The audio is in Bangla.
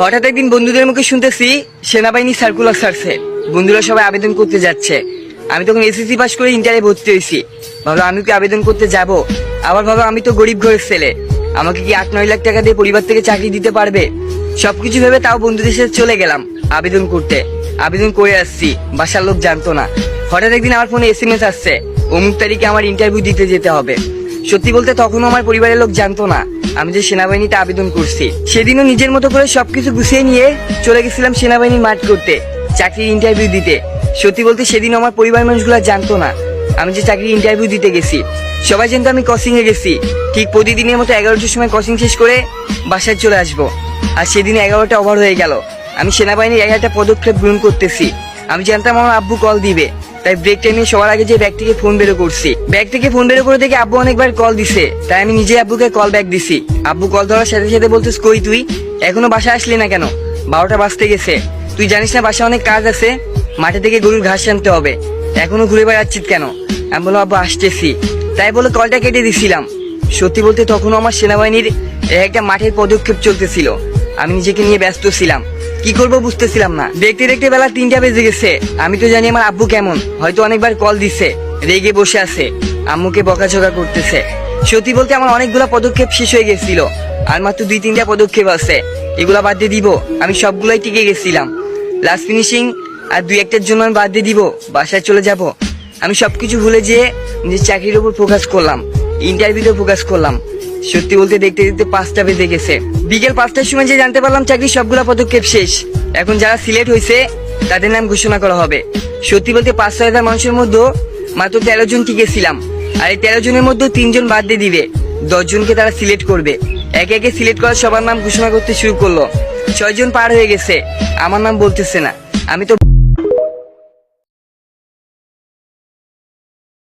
হঠাৎ একদিন বন্ধুদের মুখে শুনতেছি সেনাবাহিনী সার্কুলার ছাড়ছে, বন্ধুরা সবাই আবেদন করতে যাচ্ছে। আমি তখন এসএসসি পাস করে ইন্টারে ভর্তি হয়েছি। ভাবলো আমি কি আবেদন করতে যাব? আবার ভাবো আমি তো গরিব ঘরের ছেলে, আমাকে কি 8-9 লাখ টাকা দিয়ে পরিবার থেকে চাকরি দিতে পারবে? সবকিছু ভেবে তাও বন্ধুদের সাথে চলে গেলাম আবেদন করতে। আবেদন করে আসছি, বাসার লোক জানতো না। হঠাৎ একদিন আমার ফোনে SMS আসছে, অমুক তারিখে আমার ইন্টারভিউ দিতে যেতে হবে। সত্যি বলতে তখনও আমার পরিবারের লোক জানতো না আমি যে সেনাবাহিনীতে আবেদন করছি। সেদিনও নিজের মতো করে সবকিছু গুছিয়ে নিয়ে চলে গেছিলাম সেনাবাহিনীর মাঠ করতে, চাকরির ইন্টারভিউ দিতে। সত্যি বলতে সেদিন আমার পরিবার মানুষগুলো জানতো না আমি যে চাকরির ইন্টারভিউ দিতে গেছি। সবাই জানতো আমি কোচিং এ গেছি। ঠিক প্রতিদিনের মতো 11টার সময় কোচিং শেষ করে বাসায় চলে আসবো। আর সেদিন 11টা ওভার হয়ে গেল। আমি সেনাবাহিনীর 11টা পদক্ষেপ গ্রহণ করতেছি। আমি জানতাম আমার আব্বু কল দিবে, তাই ব্রেক টাইমে সবার আগে যে ব্যাগ থেকে ফোন বের করছি। ব্যাগ থেকে ফোন বের করে দেখে আব্বু অনেকবার কল দিছে, তাই আমি নিজে আব্বুকে কল ব্যাক দিছি। আব্বু কল ধরার সাথে সাথে বলতেস, কই তুই এখনো বাসা আসলি না কেন? 12টা বাজতে গেছে, তুই জানিস না বাসা অনেক কাজ আছে, মাঠে থেকে গরুর ঘাস আনতে হবে, এখনো ঘুরে বেড়াচ্ছিস কেন? আমি বললাম আব্বু আসতেছি, তাই বলে কলটা কেটে দিছিলাম। সত্যি বলতে তখনও আমার সেনাবাহিনীর একটা মাঠের পদক্ষেপ চলতেছিল। আমি নিজেকে নিয়ে ব্যস্ত ছিলাম, কি করবো বুঝতেছিলাম না। দেখতে দেখতে বেলা 3টা বেজে গেছে। আমি তো জানি আমার আব্বু কেমন, হয়তো অনেকবার কল দিছে, রেগে বসে আছে, আম্মুকে বকাঝকা করতেছে। সত্যি বলতে আমার অনেকগুলা পদক্ষেপ শেষ হয়ে গেছিল, আর মাত্র 2-3টা পদক্ষেপ আছে, এগুলা বাদ দিয়ে দিব। আমি সবগুলাই টিকে গেছিলাম। লাস্ট ফিনিশিং আর 2-1টার জন্য আমি বাদ দিয়ে দিব, বাসায় চলে যাব। আমি সবকিছু ভুলে যেয়ে নিজের চাকরির উপর ফোকাস করলাম, ইন্টারভিউতে ফোকাস করলাম। সত্যি বলতে দেখতে দেখতে 5টা বেজে গেছে। বিকেল 5টার সময় যে জানতে পারলাম চাকরির সবগুলা পদক্ষেপ শেষ। এখন যারা সিলেক্ট হয়েছে তাদের নাম ঘোষণা করা হবে। সত্যি বলতে 5-6 হাজার মানুষের মধ্যে মাত্র 13 জন টিকেছিলাম। আর এই 13 জনের মধ্যে 3 জন বাদ দিয়ে দিবে, 10 জনকে তারা সিলেক্ট করবে। একে একে সিলেক্ট করার সবার নাম ঘোষণা করতে শুরু করলো। 6 জন পার হয়ে গেছে, আমার নাম বলতেছে না। আমি তো